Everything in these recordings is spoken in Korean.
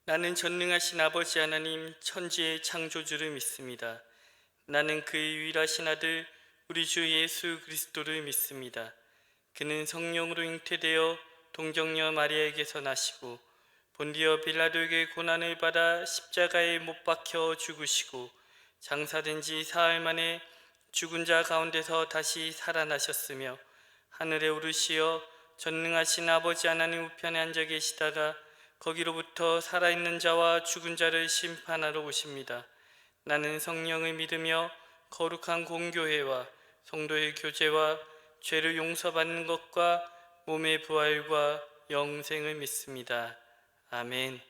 나는 전능하신 아버지 하나님 천지의 창조주를 믿습니다. 나는 그의 유일하신 아들 우리 주 예수 그리스도를 믿습니다. 그는 성령으로 잉태되어 동정녀 마리아에게서 나시고 본디어 빌라도에게 고난을 받아 십자가에 못 박혀 죽으시고 장사된 지 사흘 만에 죽은 자 가운데서 다시 살아나셨으며 하늘에 오르시어 전능하신 아버지 하나님 우편에 앉아 계시다가 거기로부터 살아있는 자와 죽은 자를 심판하러 오십니다. 나는 성령을 믿으며 거룩한 공교회와 성도의 교제와 죄를 용서받는 것과 몸의 부활과 영생을 믿습니다. 아멘.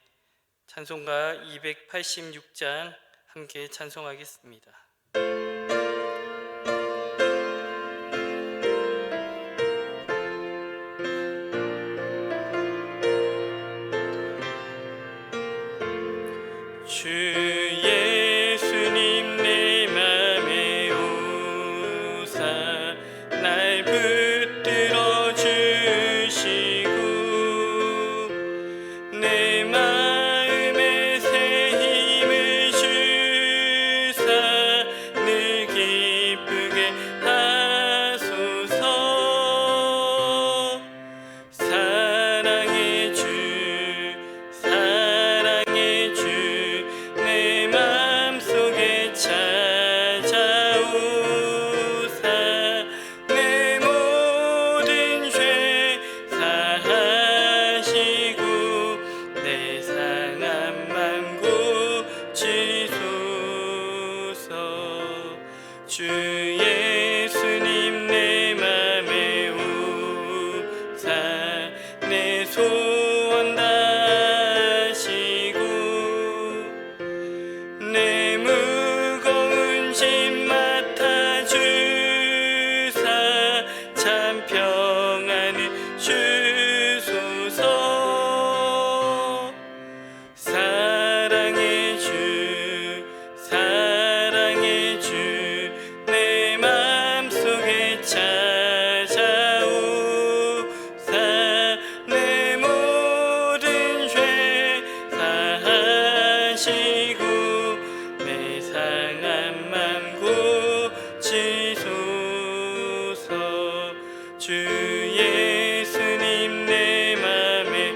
찬송가 286장 함께 찬송하겠습니다. 주 예수님 내 맘에 오사 날 붙들어 주시고 내 마음에 새 힘을 주사 늘 기쁘게 하소서. 사랑의 주 사랑의 주 내 맘속에 찾아오사 내 모든 죄 사하시고 내 상한 맘 고치소서. 주 예수님 내 맘에 오사 내 소원 다하시고 내 무거운 짐 맡아주사 참 평안을 주소서. 사랑의 주 사랑의 주 내 맘속에 찾아오사 내 모든 죄 사하시고 내 상한 맘 고치소서. 주 예수님 내 맘에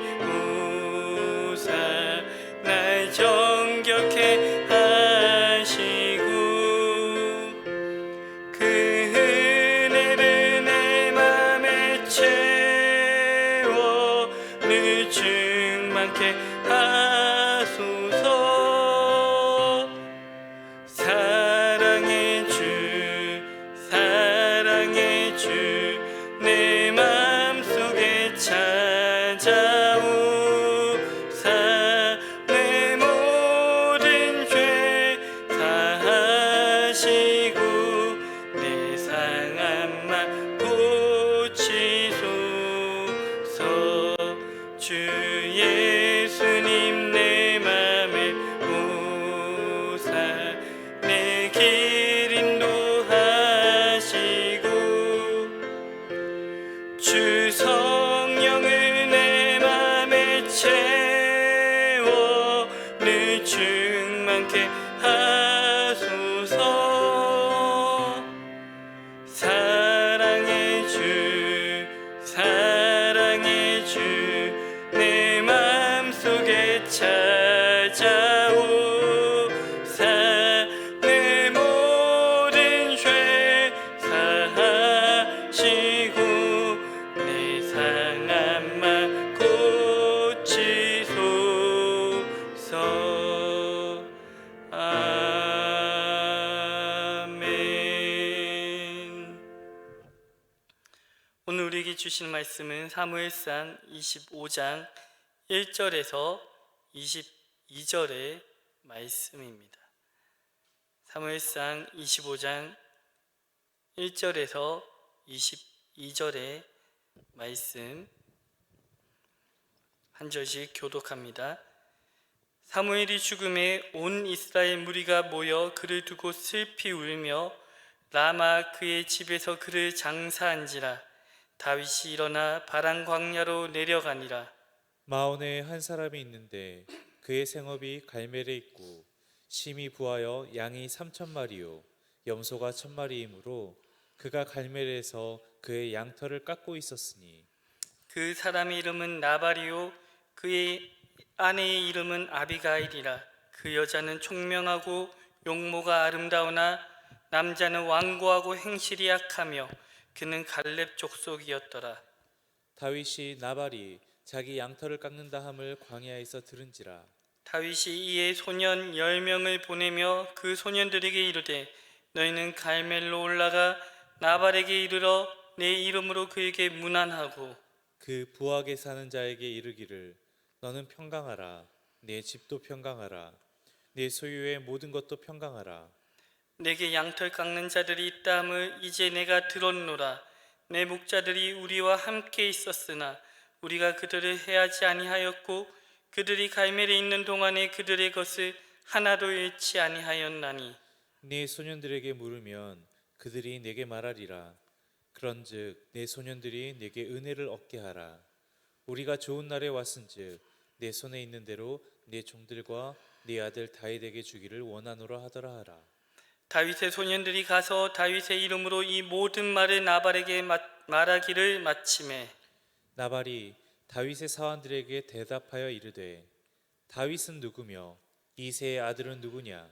오사 날 정결케 하시고 그 은혜를 내 맘에 채워 늘 충만케 하소서. 사랑의 주 사랑의 주 내 맘속에 찾아오사 내 모든 죄 사하시고 내 상한 맘 고치소서. 주 예수님 내 맘에 오사 내 길 인도하시고 주 성령을 내 맘에 채워 늘 충만케 하소서. 사랑의 주 사랑의 주 내 맘속에 찾아오사 내 모든 죄 사하시고 내 상한 맘 고치소서. 아멘. 오늘 우리에게 주신 말씀은 사무엘상 25장 1절에서 22절의 말씀입니다. 사무엘상 25장 1절에서 22절의 말씀 한 절씩 교독합니다. 사무엘이 죽음에 온 이스라엘 무리가 모여 그를 두고 슬피 울며 라마 그의 집에서 그를 장사한지라. 다윗이 일어나 바란 광야로 내려가니라. 마온에 한 사람이 있는데 그의 생업이 갈멜에 있고 심이 부하여 양이 3,000마리요 염소가 1,000마리이므로 그가 갈멜에서 그의 양털을 깎고 있었으니 그 사람의 이름은 나발이요 그의 아내의 이름은 아비가일이라. 그 여자는 총명하고 용모가 아름다우나 남자는 완고하고 행실이 약하며 그는 갈렙 족속이었더라. 다윗이 나발이 자기 양털을 깎는다 함을 광야에서 들은지라. 다윗이 이에 소년 10명을 보내며 그 소년들에게 이르되 너희는 갈멜로 올라가 나발에게 이르러 내 이름으로 그에게 문안하고 그 부하게 사는 자에게 이르기를 너는 평강하라. 내 집도 평강하라. 내 소유의 모든 것도 평강하라. 내게 양털 깎는 자들이 있다 함을 이제 내가 들었노라. 내 목자들이 우리와 함께 있었으나 우리가 그들을 해하지 아니하였고 그들이 갈멜에 있는 동안에 그들의 것을 하나도 잃지 아니하였나니 네 소년들에게 물으면 그들이 내게 말하리라. 그런즉 내 소년들이 내게 은혜를 얻게 하라. 우리가 좋은 날에 왔은즉 내 손에 있는 대로 내 종들과 네 아들 다윗에게 주기를 원하노라 하더라 하라. 다윗의 소년들이 가서 다윗의 이름으로 이 모든 말을 나발에게 말하기를 마치매 나발이 다윗의 사환들에게 대답하여 이르되 다윗은 누구며 이새의 아들은 누구냐?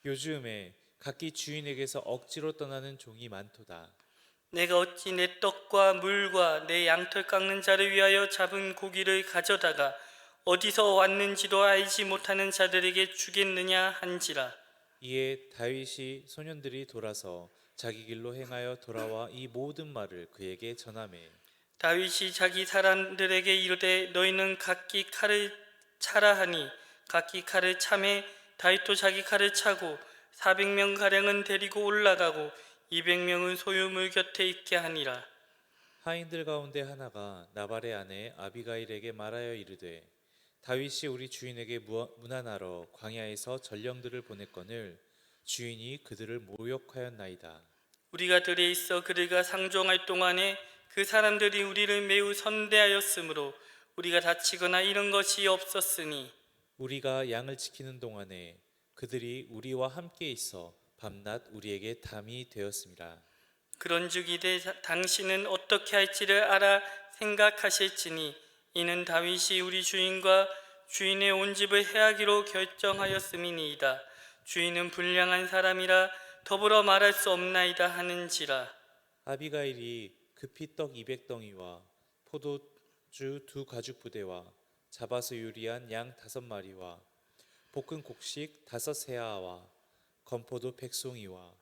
요즘에 각기 주인에게서 억지로 떠나는 종이 많도다. 내가 어찌 내 떡과 물과 내 양털 깎는 자를 위하여 잡은 고기를 가져다가 어디서 왔는지도 알지 못하는 자들에게 주겠느냐 한지라. 이에 다윗이 소년들이 돌아서 자기 길로 행하여 돌아와 이 모든 말을 그에게 전하매 다윗이 자기 사람들에게 이르되 너희는 각기 칼을 차라 하니 각기 칼을 차매 다윗도 자기 칼을 차고 400명 가량은 데리고 올라가고 200명은 소유물 곁에 있게 하니라. 하인들 가운데 하나가 나발의 아내 아비가일에게 말하여 이르되 다윗이 우리 주인에게 문안하러 광야에서 전령들을 보냈거늘 주인이 그들을 모욕하였나이다. 우리가 들에 있어 그들과 상종할 동안에 그 사람들이 우리를 매우 선대하였으므로 우리가 다치거나 잃은 것이 없었으니 우리가 양을 지키는 동안에 그들이 우리와 함께 있어 밤낮 우리에게 담이 되었습니다. 그런즉 이제 당신은 어떻게 할지를 알아 생각하실지니 이는 다윗이 우리 주인과 주인의 온 집을 해하기로 결정하였음이니이다. 주인은 불량한 사람이라 더불어 말할 수 없나이다 하는지라. 아비가일이 급히 떡 200덩이와 포도주 2가죽 부대와 잡아서 요리한 양 5마리와 볶은 곡식 5세아와 건포도 100송이와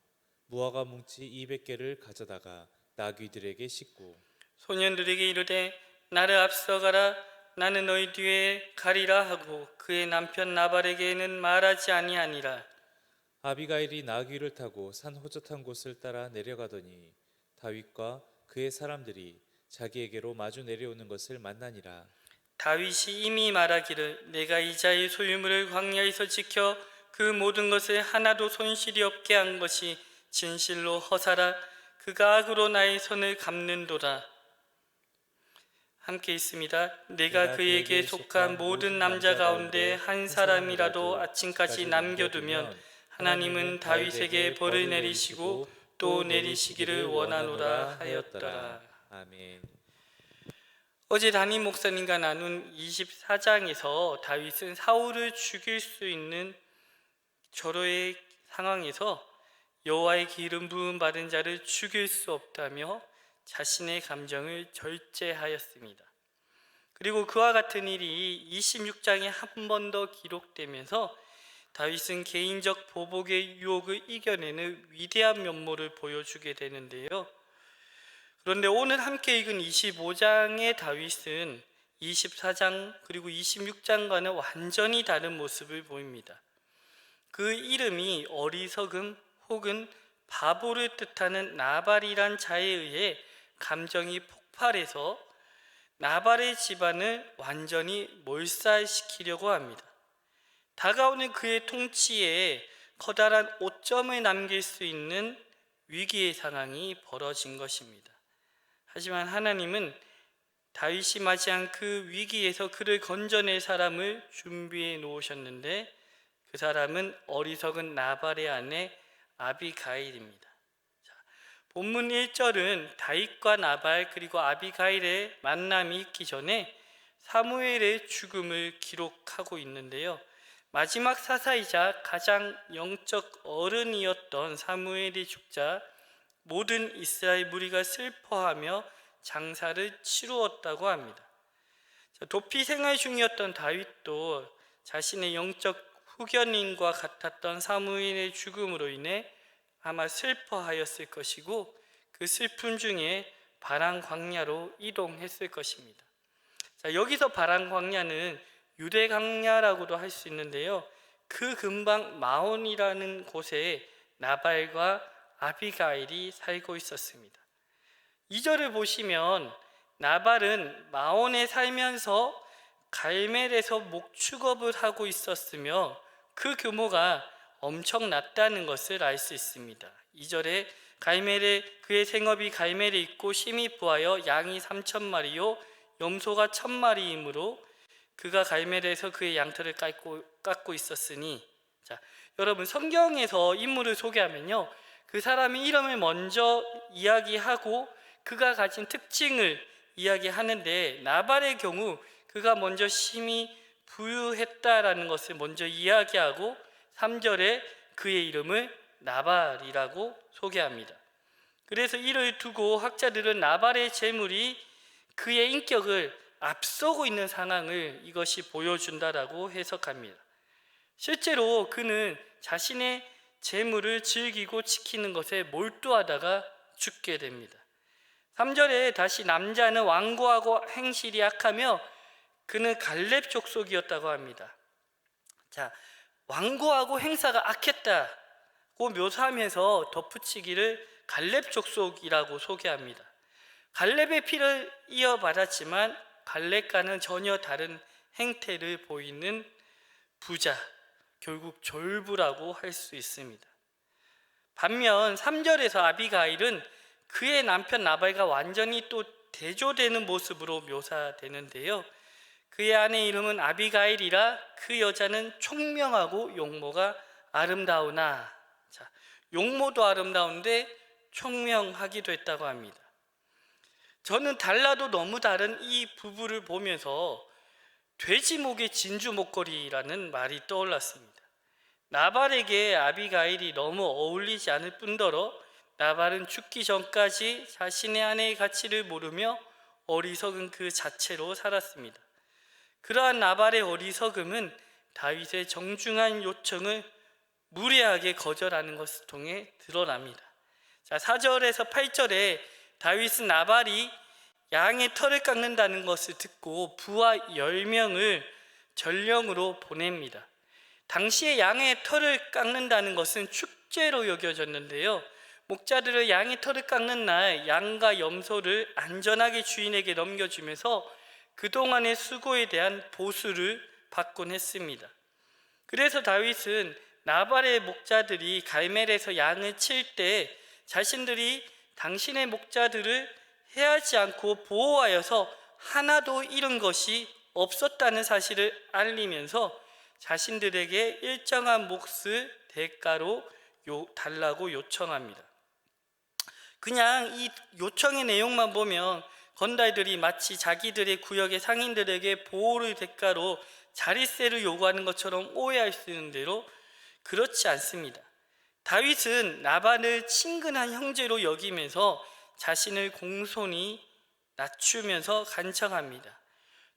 무화과 뭉치 200개를 가져다가 나귀들에게 싣고 소년들에게 이르되 나를 앞서가라 나는 너희 뒤에 가리라 하고 그의 남편 나발에게는 말하지 아니하니라. 아비가일이 나귀를 타고 산 호젓한 곳을 따라 내려가더니 다윗과 그의 사람들이 자기에게로 마주 내려오는 것을 만나니라. 다윗이 이미 말하기를 내가 이자의 소유물을 광야에서 지켜 그 모든 것을 하나도 손실이 없게 한 것이 진실로 허사라. 그가 악으로 나의 손을 갚는도다. 함께 있습니다. 내가 그에게 속한 모든 남자 가운데 한 사람이라도 아침까지 남겨두면 하나님은 다윗에게 벌을 내리시고 또 내리시기를 원하노라 하였더라. 아멘. 어제 담임 목사님과 나눈 24장에서 다윗은 사울을 죽일 수 있는 절호의 상황에서 여호와의 기름 부음 받은 자를 죽일 수 없다며 자신의 감정을 절제하였습니다. 그리고 그와 같은 일이 26장에 한 번 더 기록되면서 다윗은 개인적 보복의 유혹을 이겨내는 위대한 면모를 보여주게 되는데요. 그런데 오늘 함께 읽은 25장의 다윗은 24장 그리고 26장과는 완전히 다른 모습을 보입니다. 그 이름이 어리석음 혹은 바보를 뜻하는 나발이란 자에 의해 감정이 폭발해서 나발의 집안을 완전히 몰살시키려고 합니다. 다가오는 그의 통치에 커다란 오점을 남길 수 있는 위기의 상황이 벌어진 것입니다. 하지만 하나님은 다윗이 맞이한 그 위기에서 그를 건져낼 사람을 준비해 놓으셨는데 그 사람은 어리석은 나발의 아내 아비가일입니다. 본문 1절은 다윗과 나발 그리고 아비가일의 만남이 있기 전에 사무엘의 죽음을 기록하고 있는데요. 마지막 사사이자 가장 영적 어른이었던 사무엘이 죽자 모든 이스라엘 무리가 슬퍼하며 장사를 치루었다고 합니다. 도피 생활 중이었던 다윗도 자신의 영적 후견인과 같았던 사무엘의 죽음으로 인해 아마 슬퍼하였을 것이고 그 슬픔 중에 바란 광야로 이동했을 것입니다. 여기서 바란 광야는 유대 광야라고도 할 수 있는데요. 그 근방 마온이라는 곳에 나발과 아비가일이 살고 있었습니다. 2절을 보시면 나발은 마온에 살면서 갈멜에서 목축업을 하고 있었으며 그 규모가 엄청났다는 것을 알 수 있습니다. 2절에 갈멜에 그의 생업이 갈멜에 있고 심히 부하여 양이 3,000마리요 염소가 1,000마리이므로 그가 갈멜에서 그의 양털을 깎고 있었으니. 자, 여러분 성경에서 인물을 소개하면요 그 사람의 이름을 먼저 이야기하고 그가 가진 특징을 이야기하는데 나발의 경우 그가 먼저 심히 부유했다라는 것을 먼저 이야기하고 3절에 그의 이름을 나발이라고 소개합니다. 그래서 이를 두고 학자들은 나발의 재물이 그의 인격을 앞서고 있는 상황을 이것이 보여준다라고 해석합니다. 실제로 그는 자신의 재물을 즐기고 지키는 것에 몰두하다가 죽게 됩니다. 3절에 다시 남자는 완고하고 행실이 악하며 그는 갈렙 족속이었다고 합니다. 자, 완고하고 행사가 악했다고 묘사하면서 덧붙이기를 갈렙 족속이라고 소개합니다. 갈렙의 피를 이어받았지만 갈렙과는 전혀 다른 행태를 보이는 부자, 결국 졸부라고 할 수 있습니다. 반면 3절에서 아비가일은 그의 남편 나발과 완전히 또 대조되는 모습으로 묘사되는데요. 그의 아내 이름은 아비가일이라 그 여자는 총명하고 용모가 아름다우나. 자, 용모도 아름다운데 총명하기도 했다고 합니다. 저는 달라도 너무 다른 이 부부를 보면서 돼지목의 진주 목걸이라는 말이 떠올랐습니다. 나발에게 아비가일이 너무 어울리지 않을 뿐더러 나발은 죽기 전까지 자신의 아내의 가치를 모르며 어리석은 그 자체로 살았습니다. 그러한 나발의 어리석음은 다윗의 정중한 요청을 무례하게 거절하는 것을 통해 드러납니다. 자, 4절에서 8절에 다윗은 나발이 양의 털을 깎는다는 것을 듣고 부하 10명을 전령으로 보냅니다. 당시에 양의 털을 깎는다는 것은 축제로 여겨졌는데요. 목자들은 양의 털을 깎는 날 양과 염소를 안전하게 주인에게 넘겨주면서 그동안의 수고에 대한 보수를 받곤 했습니다. 그래서 다윗은 나발의 목자들이 갈멜에서 양을 칠 때 자신들이 당신의 목자들을 해하지 않고 보호하여서 하나도 잃은 것이 없었다는 사실을 알리면서 자신들에게 일정한 몫을 대가로 달라고 요청합니다. 그냥 이 요청의 내용만 보면 건달들이 마치 자기들의 구역의 상인들에게 보호를 대가로 자릿세를 요구하는 것처럼 오해할 수 있는 대로 그렇지 않습니다. 다윗은 나발을 친근한 형제로 여기면서 자신을 공손히 낮추면서 간청합니다.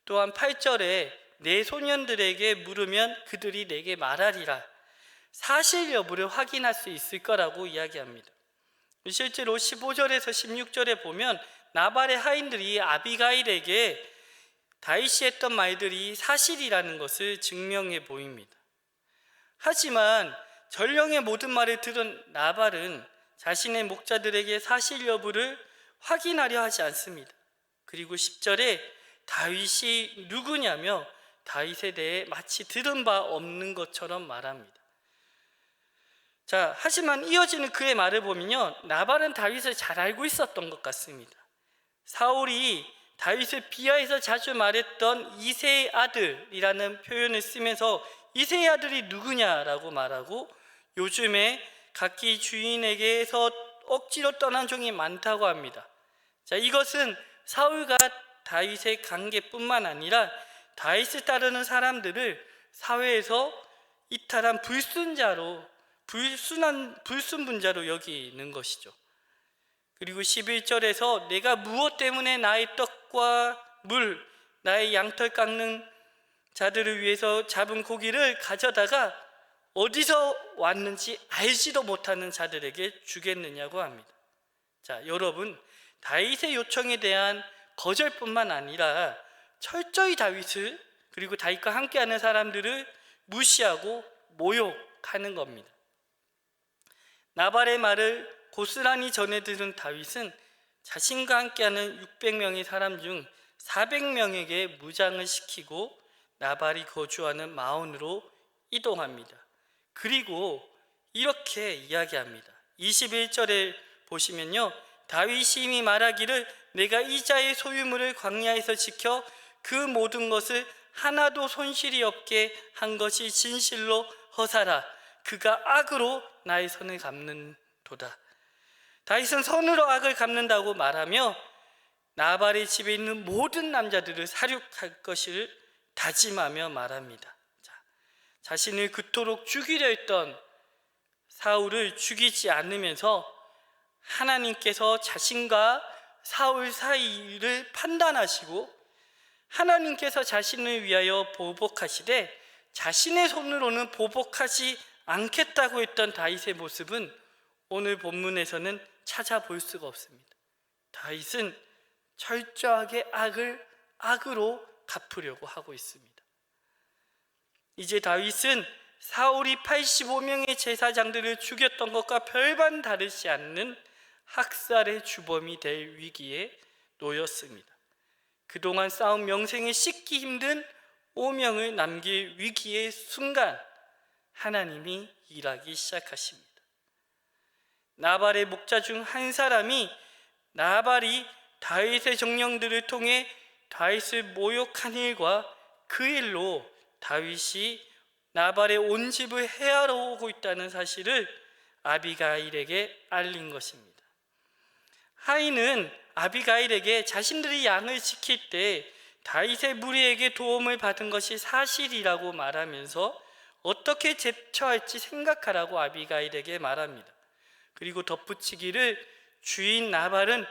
또한 8절에 내 소년들에게 물으면 그들이 내게 말하리라. 사실 여부를 확인할 수 있을 거라고 이야기합니다. 실제로 15절에서 16절에 보면 나발의 하인들이 아비가일에게 다윗이 했던 말들이 사실이라는 것을 증명해 보입니다. 하지만 전령의 모든 말을 들은 나발은 자신의 목자들에게 사실 여부를 확인하려 하지 않습니다. 그리고 10절에 다윗이 누구냐며 다윗에 대해 마치 들은 바 없는 것처럼 말합니다. 자, 하지만 이어지는 그의 말을 보면요, 나발은 다윗을 잘 알고 있었던 것 같습니다. 사울이 다윗을 비하해서 자주 말했던 이새의 아들이라는 표현을 쓰면서 이새의 아들이 누구냐라고 말하고, 요즘에 각기 주인에게서 억지로 떠난 종이 많다고 합니다. 자, 이것은 사울과 다윗의 관계뿐만 아니라 다윗을 따르는 사람들을 사회에서 이탈한 불순분자로 여기는 것이죠. 그리고 11절에서 내가 무엇 때문에 나의 떡과 물, 나의 양털 깎는 자들을 위해서 잡은 고기를 가져다가 어디서 왔는지 알지도 못하는 자들에게 주겠느냐고 합니다. 자, 여러분, 다윗의 요청에 대한 거절뿐만 아니라 철저히 다윗을, 그리고 다윗과 함께하는 사람들을 무시하고 모욕하는 겁니다. 나발의 말을 고스란히 전해 들은 다윗은 자신과 함께하는 600명의 사람 중 400명에게 무장을 시키고 나발이 거주하는 마온으로 이동합니다. 그리고 이렇게 이야기합니다. 21절에 보시면요, 다윗이 이미 말하기를 내가 이 자의 소유물을 광야에서 지켜 그 모든 것을 하나도 손실이 없게 한 것이 진실로 허사라. 그가 악으로 나의 선을 갚는도다. 다윗은 선으로 악을 갚는다고 말하며 나발의 집에 있는 모든 남자들을 살육할 것을 다짐하며 말합니다. 자신을 그토록 죽이려 했던 사울을 죽이지 않으면서 하나님께서 자신과 사울 사이를 판단하시고 하나님께서 자신을 위하여 보복하시되 자신의 손으로는 보복하지 않겠다고 했던 다윗의 모습은 오늘 본문에서는 찾아볼 수가 없습니다. 다윗은 철저하게 악을 악으로 갚으려고 하고 있습니다. 이제 다윗은 사울이 85명의 제사장들을 죽였던 것과 별반 다르지 않는 학살의 주범이 될 위기에 놓였습니다. 그동안 쌓은 명생을 씻기 힘든 오명을 남길 위기의 순간 하나님이 일하기 시작하십니다. 나발의 목자 중 한 사람이 나발이 다윗의 정령들을 통해 다윗을 모욕한 일과 그 일로 다윗이 나발의 온 집을 해하러 오고 있다는 사실을 아비가일에게 알린 것입니다. 하인은 아비가일에게 자신들이 양을 지킬 때 다윗의 무리에게 도움을 받은 것이 사실이라고 말하면서 어떻게 대처할지 생각하라고 아비가일에게 말합니다. 그리고 덧붙이기를 주인 나발은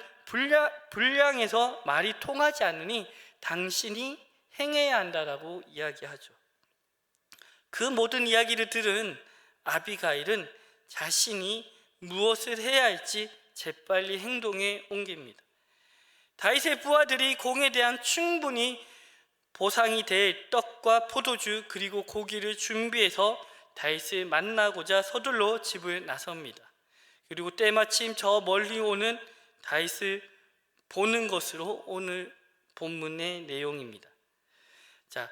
불량해서 말이 통하지 않으니 당신이 행해야 한다라고 이야기하죠. 그 모든 이야기를 들은 아비가일은 자신이 무엇을 해야 할지 재빨리 행동에 옮깁니다. 다윗의 부하들이 공에 대한 충분히 보상이 될 떡과 포도주 그리고 고기를 준비해서 다윗을 만나고자 서둘러 집을 나섭니다. 그리고 때마침 저 멀리 오는 다윗을 보는 것으로 오늘 본문의 내용입니다. 자,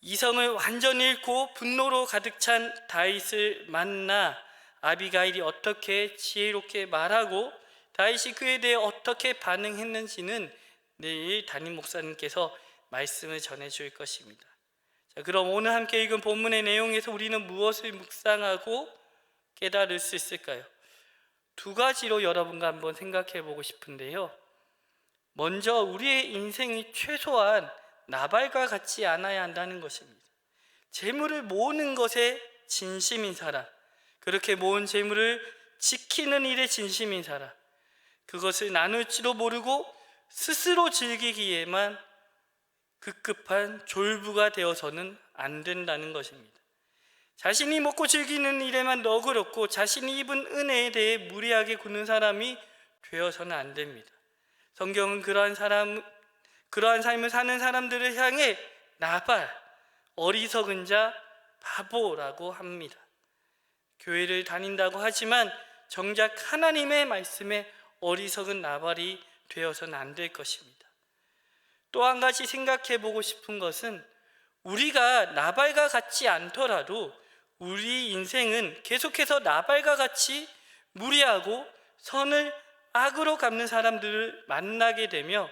이성을 완전히 잃고 분노로 가득 찬 다윗을 만나 아비가일이 어떻게 지혜롭게 말하고 다윗이 그에 대해 어떻게 반응했는지는 내일 담임 목사님께서 말씀을 전해줄 것입니다. 자, 그럼 오늘 함께 읽은 본문의 내용에서 우리는 무엇을 묵상하고 깨달을 수 있을까요? 두 가지로 여러분과 한번 생각해 보고 싶은데요. 먼저 우리의 인생이 최소한 나발과 같지 않아야 한다는 것입니다. 재물을 모으는 것에 진심인 사람, 그렇게 모은 재물을 지키는 일에 진심인 사람, 그것을 나눌지도 모르고 스스로 즐기기에만 급급한 졸부가 되어서는 안 된다는 것입니다. 자신이 먹고 즐기는 일에만 너그럽고 자신이 입은 은혜에 대해 무리하게 굳는 사람이 되어서는 안 됩니다. 성경은 그러한 삶을 사는 사람들을 향해 나발, 어리석은 자, 바보라고 합니다. 교회를 다닌다고 하지만 정작 하나님의 말씀에 어리석은 나발이 되어서는 안 될 것입니다. 또 한 가지 생각해 보고 싶은 것은 우리가 나발과 같지 않더라도 우리 인생은 계속해서 나발과 같이 무리하고 선을 악으로 갚는 사람들을 만나게 되며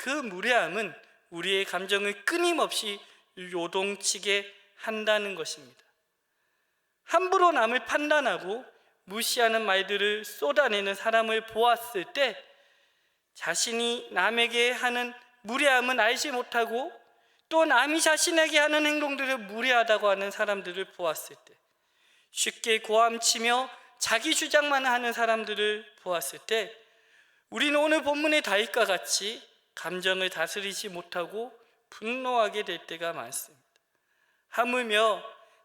그 무례함은 우리의 감정을 끊임없이 요동치게 한다는 것입니다. 함부로 남을 판단하고 무시하는 말들을 쏟아내는 사람을 보았을 때 자신이 남에게 하는 무례함은 알지 못하고 또 남이 자신에게 하는 행동들을 무례하다고 하는 사람들을 보았을 때, 쉽게 고함치며 자기 주장만 하는 사람들을 보았을 때, 우리는 오늘 본문의 다윗과 같이 감정을 다스리지 못하고 분노하게 될 때가 많습니다. 하물며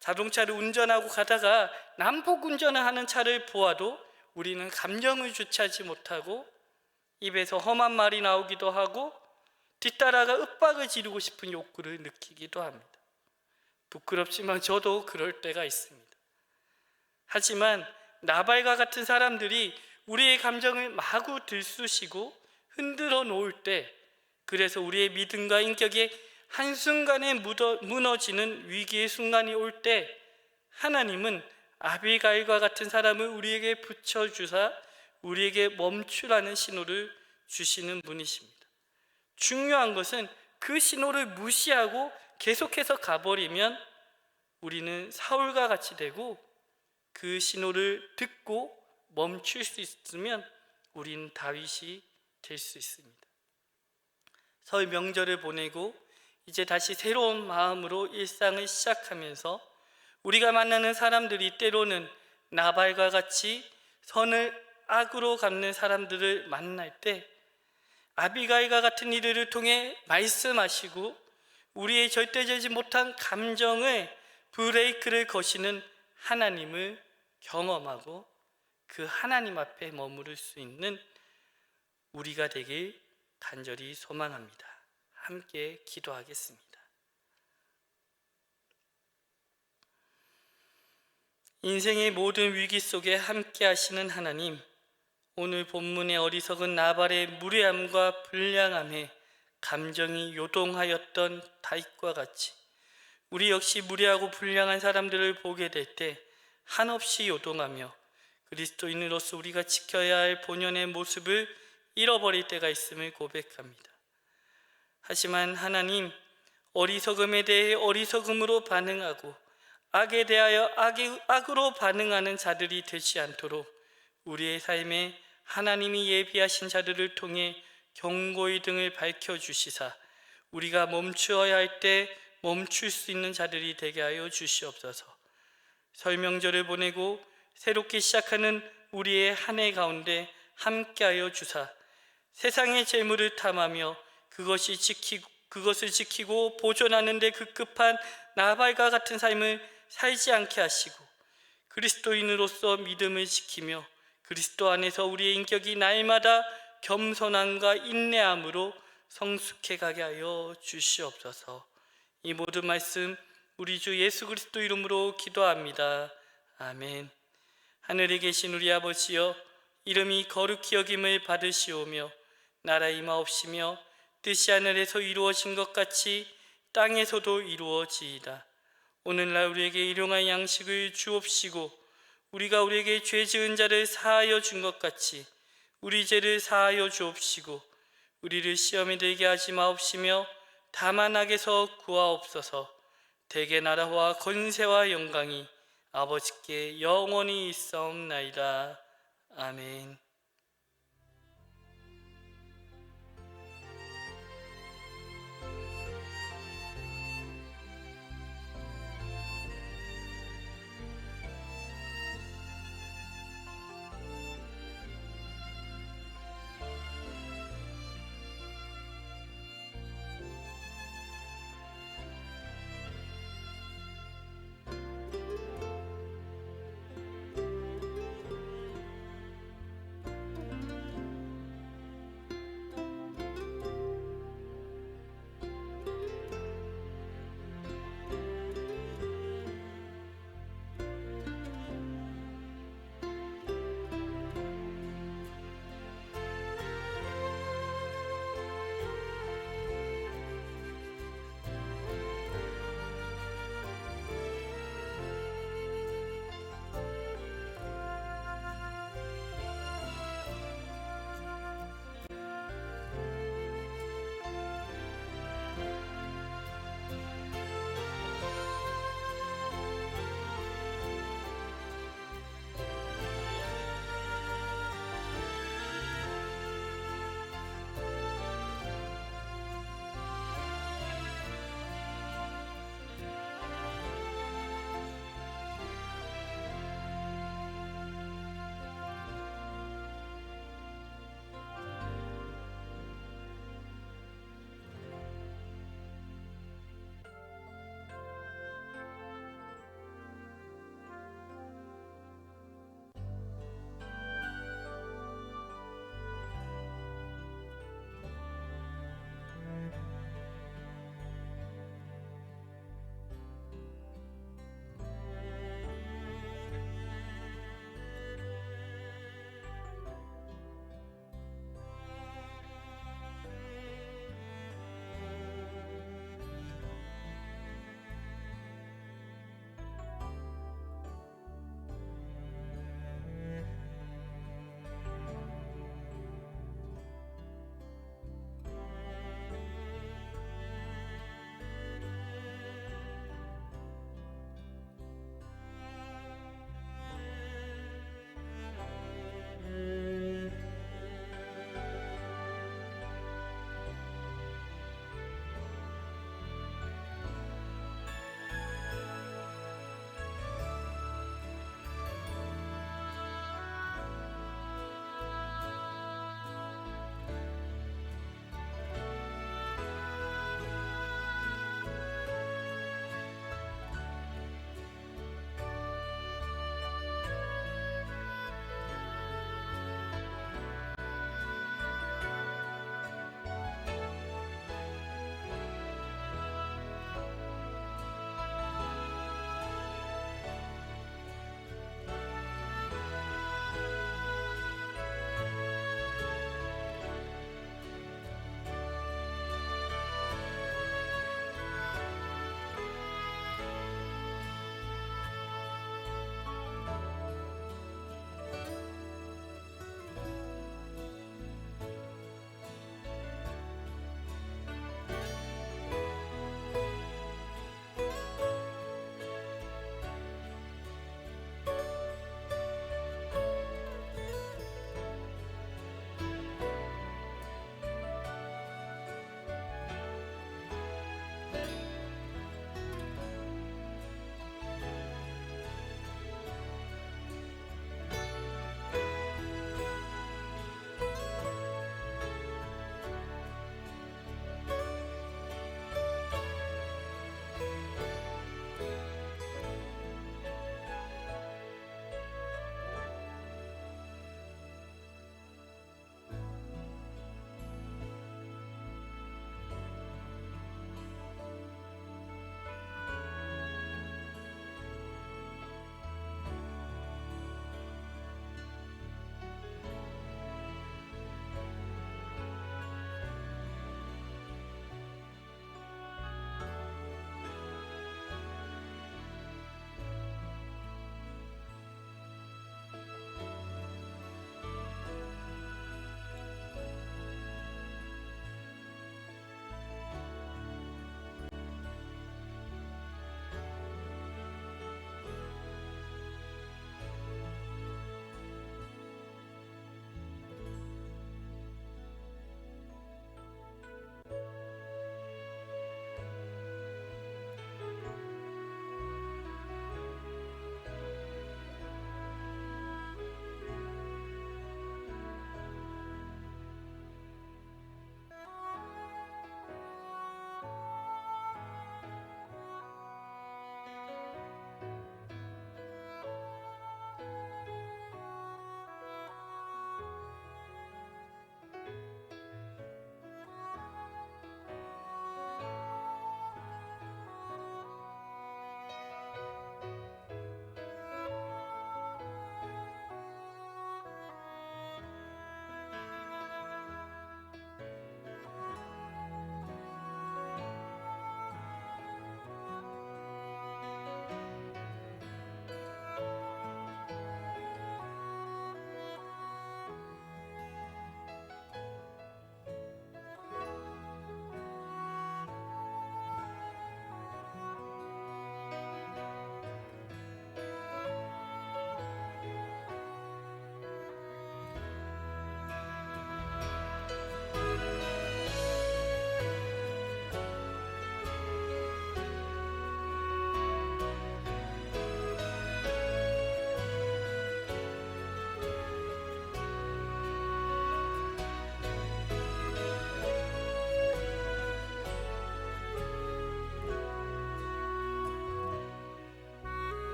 자동차를 운전하고 가다가 난폭 운전을 하는 차를 보아도 우리는 감정을 주체하지 못하고 입에서 험한 말이 나오기도 하고 뒤따라가 윽박을 지르고 싶은 욕구를 느끼기도 합니다. 부끄럽지만 저도 그럴 때가 있습니다. 하지만 나발과 같은 사람들이 우리의 감정을 마구 들쑤시고 흔들어 놓을 때, 그래서 우리의 믿음과 인격이 한순간에 무너지는 위기의 순간이 올 때 하나님은 아비가일과 같은 사람을 우리에게 붙여주사 우리에게 멈추라는 신호를 주시는 분이십니다. 중요한 것은 그 신호를 무시하고 계속해서 가버리면 우리는 사울과 같이 되고, 그 신호를 듣고 멈출 수 있으면 우리는 다윗이 될 수 있습니다. 설 명절을 보내고 이제 다시 새로운 마음으로 일상을 시작하면서 우리가 만나는 사람들이 때로는 나발과 같이 선을 악으로 갚는 사람들을 만날 때 아비가일과 같은 이들을 통해 말씀하시고 우리의 절대되지 못한 감정을 브레이크를 거시는 하나님을 경험하고 그 하나님 앞에 머무를 수 있는 우리가 되길 간절히 소망합니다. 함께 기도하겠습니다. 인생의 모든 위기 속에 함께 하시는 하나님, 오늘 본문의 어리석은 나발의 무례함과 불량함에 감정이 요동하였던 다윗과 같이 우리 역시 무례하고 불량한 사람들을 보게 될 때 한없이 요동하며 그리스도인으로서 우리가 지켜야 할 본연의 모습을 잃어버릴 때가 있음을 고백합니다. 하지만 하나님, 어리석음에 대해 어리석음으로 반응하고 악에 대하여 악으로 반응하는 자들이 되지 않도록 우리의 삶에 하나님이 예비하신 자들을 통해 경고의 등을 밝혀주시사 우리가 멈추어야 할 때 멈출 수 있는 자들이 되게 하여 주시옵소서. 설 명절을 보내고 새롭게 시작하는 우리의 한 해 가운데 함께하여 주사 세상의 재물을 탐하며 그것을 지키고 보존하는 데 급급한 나발과 같은 삶을 살지 않게 하시고 그리스도인으로서 믿음을 지키며 그리스도 안에서 우리의 인격이 날마다 겸손함과 인내함으로 성숙해 가게 하여 주시옵소서. 이 모든 말씀 우리 주 예수 그리스도 이름으로 기도합니다. 아멘. 하늘에 계신 우리 아버지여, 이름이 거룩히 여김을 받으시오며 나라 임하옵시며 뜻이 하늘에서 이루어진 것 같이 땅에서도 이루어지이다. 오늘날 우리에게 일용할 양식을 주옵시고 우리가 우리에게 죄 지은 자를 사하여 준 것 같이 우리 죄를 사하여 주옵시고 우리를 시험에 들게 하지 마옵시며 다만 악에서 구하옵소서. 대개 나라와 권세와 영광이 아버지께 영원히 있사옵나이다. 아멘.